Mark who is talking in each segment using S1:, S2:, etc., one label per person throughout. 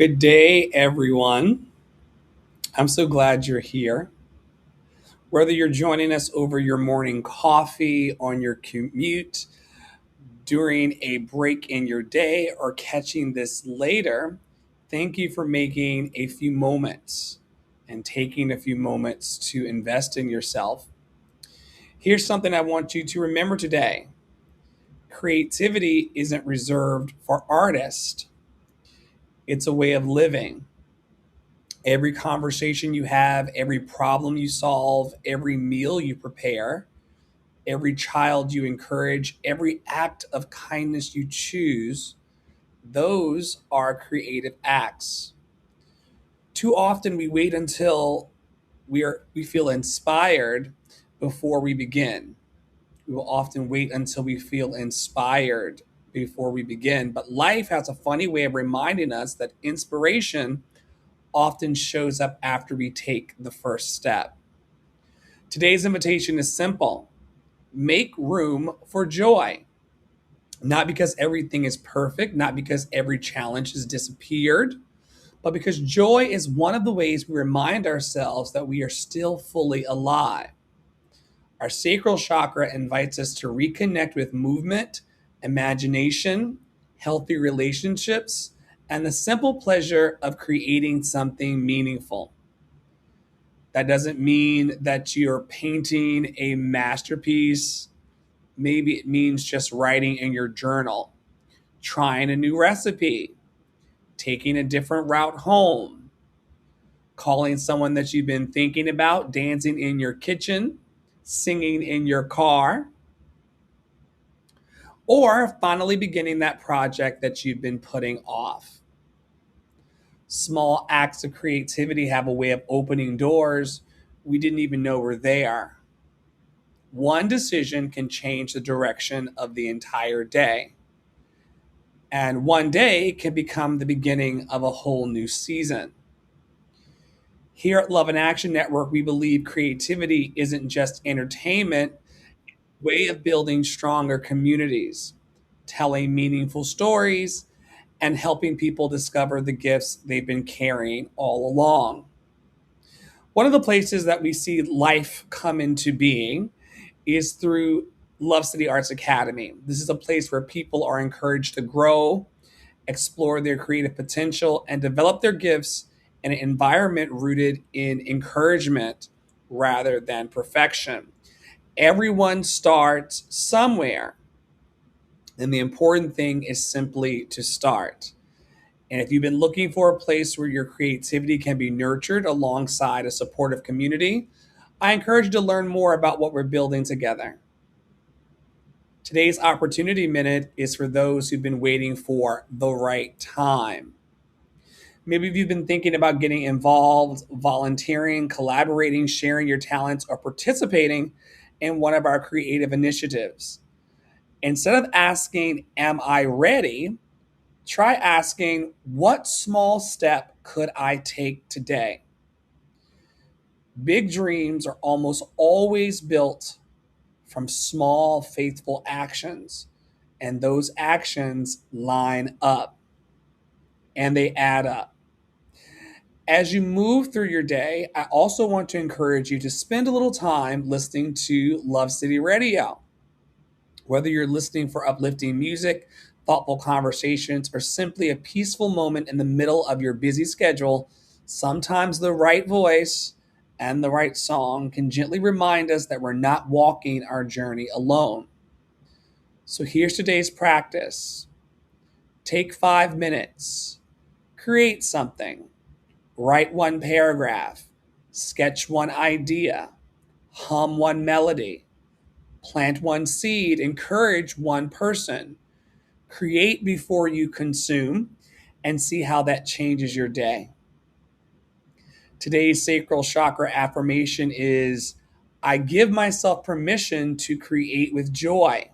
S1: Good day, everyone. I'm so glad you're here. Whether you're joining us over your morning coffee, on your commute, during a break in your day, or catching this later, thank you for making a few moments and taking a few moments to invest in yourself. Here's something I want you to remember today: creativity isn't reserved for artists, it's a way of living. Every conversation you have, every problem you solve, every meal you prepare, every child you encourage, every act of kindness you choose, those are creative acts. Too often we wait until we feel inspired before we begin. We will often wait until we feel inspired before we begin, but life has a funny way of reminding us that inspiration often shows up after we take the first step. Today's invitation is simple: make room for joy. Not because everything is perfect, not because every challenge has disappeared, but because joy is one of the ways we remind ourselves that we are still fully alive. Our sacral chakra invites us to reconnect with movement, imagination, healthy relationships, and the simple pleasure of creating something meaningful. That doesn't mean that you're painting a masterpiece. Maybe it means just writing in your journal, trying a new recipe, taking a different route home, calling someone that you've been thinking about, dancing in your kitchen, singing in your car, or finally beginning that project that you've been putting off. Small acts of creativity have a way of opening doors we didn't even know were there. One decision can change the direction of the entire day. And one day can become the beginning of a whole new season. Here at Love and Action Network, we believe creativity isn't just entertainment, way of building stronger communities, telling meaningful stories, and helping people discover the gifts they've been carrying all along. One of the places that we see life come into being is through Love City Arts Academy. This is a place where people are encouraged to grow, explore their creative potential, and develop their gifts in an environment rooted in encouragement rather than perfection. Everyone starts somewhere, and the important thing is simply to start. And if you've been looking for a place where your creativity can be nurtured alongside a supportive community, I encourage you to learn more about what we're building together. Today's Opportunity Minute is for those who've been waiting for the right time. Maybe you've been thinking about getting involved, volunteering, collaborating, sharing your talents, or participating in one of our creative initiatives. Instead of asking, "Am I ready?" try asking, "What small step could I take today?" Big dreams are almost always built from small, faithful actions, and those actions line up and they add up. As you move through your day, I also want to encourage you to spend a little time listening to Love City Radio. Whether you're listening for uplifting music, thoughtful conversations, or simply a peaceful moment in the middle of your busy schedule, sometimes the right voice and the right song can gently remind us that we're not walking our journey alone. So here's today's practice: take 5 minutes, create something, write one paragraph, sketch one idea, hum one melody, plant one seed, encourage one person. Create before you consume and see how that changes your day. Today's sacral chakra affirmation is: I give myself permission to create with joy.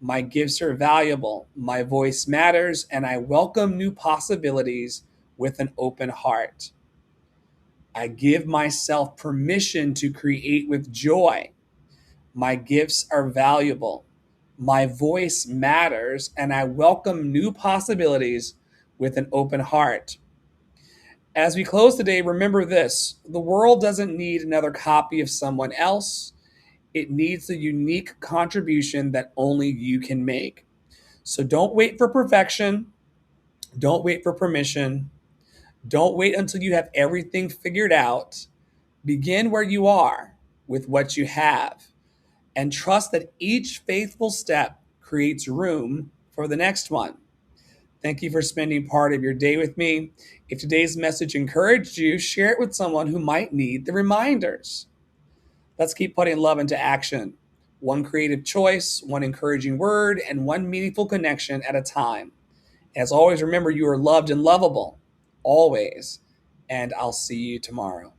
S1: My gifts are valuable, my voice matters, and I welcome new possibilities with an open heart. I give myself permission to create with joy. My gifts are valuable, my voice matters, and I welcome new possibilities with an open heart. As we close today, remember this: the world doesn't need another copy of someone else. It needs the unique contribution that only you can make. So don't wait for perfection. Don't wait for permission. Don't wait until you have everything figured out. Begin where you are with what you have, and trust that each faithful step creates room for the next one. Thank you for spending part of your day with me. If today's message encouraged you, share it with someone who might need the reminders. Let's keep putting love into action. One creative choice, one encouraging word, and one meaningful connection at a time. As always, remember you are loved and lovable, always. And I'll see you tomorrow.